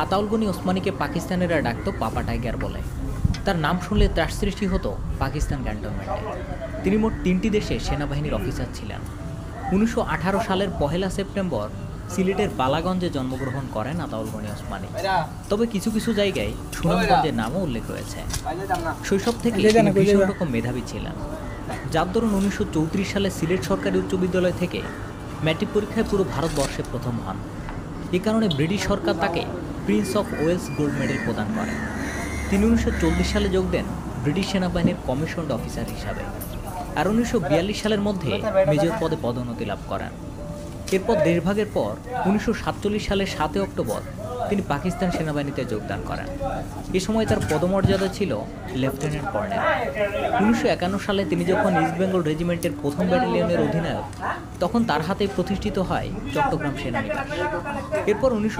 আতাউল গনি ওসমানীকে পাকিস্তানিরা ডাকত পাপা টাইগার বলে। তার নাম শুনলে ত্রাস সৃষ্টি হতো পাকিস্তান ক্যান্টনমেন্টে। তিনি মোট ৩টি দেশে সেনাবাহিনীর অফিসার ছিলেন। ১৯১৮ সালের ১ সেপ্টেম্বর সিলেটের বালাগঞ্জে জন্মগ্রহণ করেন আতাউল গনি ওসমানী। তবে কিছু কিছু জায়গায় সুনামগঞ্জের নামও উল্লেখ রয়েছে। শৈশব থেকে তিনি ভীষণ রকম মেধাবী ছিলেন, যার দরুন ১৯৩৪ সালে সিলেট সরকারি উচ্চ বিদ্যালয় থেকে ম্যাট্রিক পরীক্ষায় পুরো ভারতবর্ষে প্রথম হন। এ কারণে ব্রিটিশ সরকার তাকে prince of Wales gold medal প্রদান করেন। তিনি ১৯৪০ সালে যোগ দেন ব্রিটিশ সেনাবাহিনীর কমিশনড অফিসার হিসাবে, আর ১৯৪২ সালের মধ্যে মেজর পদে পদোন্নতি লাভ করেন। এরপর দেশভাগের পর ১৯৪৭ সালের ৭ অক্টোবর তিনি পাকিস্তান সেনাবাহিনীতে যোগদান করেন। এ সময় তার পদমর্যাদা ছিল লেফটেন্যান্ট কর্নেল। ১৯৫১ সালে তিনি যখন ইস্ট বেঙ্গল রেজিমেন্টের ১ম ব্যাটালিয়নের অধিনায়ক, তখন তার হাতেই প্রতিষ্ঠিত হয় চট্টগ্রাম সেনানিবাস। এরপর ১৯